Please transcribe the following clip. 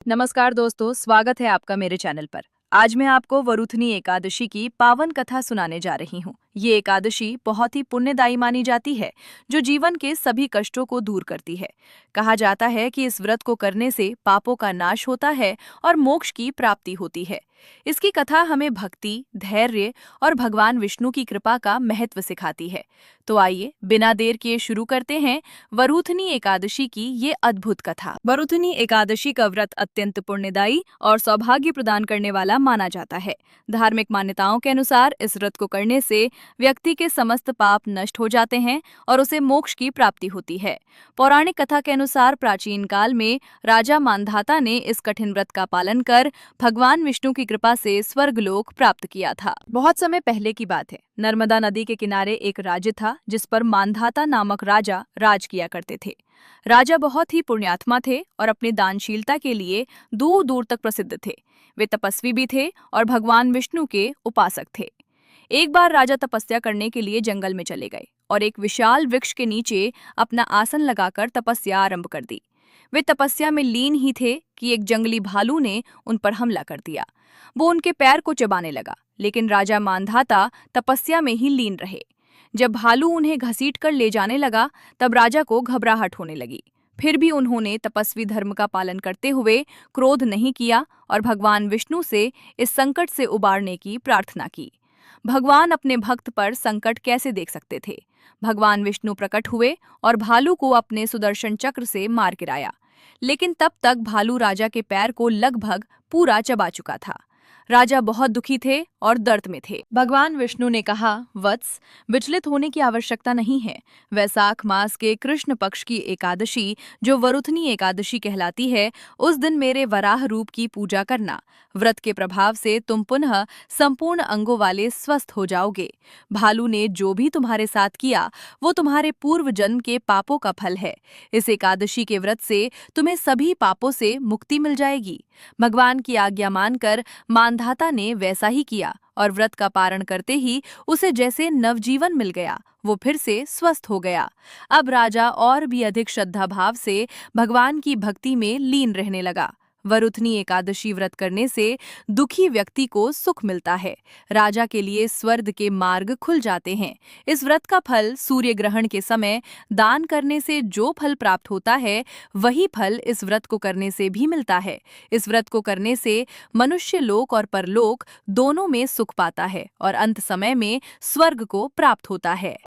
नमस्कार दोस्तों, स्वागत है आपका मेरे चैनल पर। आज मैं आपको वरुथनी एकादशी की पावन कथा सुनाने जा रही हूँ। ये एकादशी बहुत ही पुण्यदायी मानी जाती है, जो जीवन के सभी कष्टों को दूर करती है। कहा जाता है कि इस व्रत को करने से पापों का नाश होता है और मोक्ष की प्राप्ति होती है। इसकी कथा हमें भक्ति, धैर्य और भगवान विष्णु की कृपा का महत्व सिखाती है। तो आइए बिना देर किए शुरू करते हैं वरुथनी एकादशी की ये अद्भुत कथा। वरुथनी एकादशी का व्रत अत्यंत पुण्यदायी और सौभाग्य प्रदान करने वाला माना जाता है। धार्मिक मान्यताओं के अनुसार इस व्रत को करने से व्यक्ति के समस्त पाप नष्ट हो जाते हैं और उसे मोक्ष की प्राप्ति होती है। पौराणिक कथा के अनुसार प्राचीन काल में राजा मांधाता ने इस कठिन व्रत का पालन कर भगवान विष्णु की कृपा से स्वर्गलोक प्राप्त किया था। बहुत समय पहले की बात है। नर्मदा नदी के किनारे एक राज्य था जिस पर मांधाता नामक राजा राज किया करते थे। राजा बहुत ही पुण्यात्मा थे और अपनी दानशीलता के लिए दूर दूर तक प्रसिद्ध थे। वे तपस्वी भी थे और भगवान विष्णु के उपासक थे। एक बार राजा तपस्या करने के लिए जंगल में चले गए और एक विशाल वृक्ष के नीचे अपना आसन लगाकर तपस्या आरंभ कर दी। वे तपस्या में लीन ही थे कि एक जंगली भालू ने उन पर हमला कर दिया। वो उनके पैर को चबाने लगा, लेकिन राजा मांधाता तपस्या में ही लीन रहे। जब भालू उन्हें घसीट कर ले जाने लगा, तब राजा को घबराहट होने लगी। फिर भी उन्होंने तपस्वी धर्म का पालन करते हुए क्रोध नहीं किया और भगवान विष्णु से इस संकट से उबारने की प्रार्थना की। भगवान अपने भक्त पर संकट कैसे देख सकते थे? भगवान विष्णु प्रकट हुए और भालू को अपने सुदर्शन चक्र से मार गिराया। लेकिन तब तक भालू राजा के पैर को लगभग पूरा चबा चुका था। राजा बहुत दुखी थे और दर्द में थे। भगवान विष्णु ने कहा, वत्स, विचलित होने की आवश्यकता नहीं है। वैशाख मास के कृष्ण पक्ष की एकादशी, जो वरुथनी एकादशी कहलाती है, उस दिन मेरे वराह रूप की पूजा करना। व्रत के प्रभाव से तुम पुनः संपूर्ण अंगों वाले स्वस्थ हो जाओगे। भालू ने जो भी तुम्हारे साथ किया, वो तुम्हारे पूर्व जन्म के पापों का फल है। इस एकादशी के व्रत से तुम्हें सभी पापों से मुक्ति मिल जाएगी। भगवान की आज्ञा मानकर मांधाता ने वैसा ही किया और व्रत का पारण करते ही उसे जैसे नवजीवन मिल गया। वो फिर से स्वस्थ हो गया। अब राजा और भी अधिक श्रद्धा भाव से भगवान की भक्ति में लीन रहने लगा। वरुथनी एकादशी व्रत करने से दुखी व्यक्ति को सुख मिलता है। राजा के लिए स्वर्ग के मार्ग खुल जाते हैं। इस व्रत का फल सूर्य ग्रहण के समय दान करने से जो फल प्राप्त होता है, वही फल इस व्रत को करने से भी मिलता है। इस व्रत को करने से मनुष्य लोक और परलोक दोनों में सुख पाता है और अंत समय में स्वर्ग को प्राप्त होता है।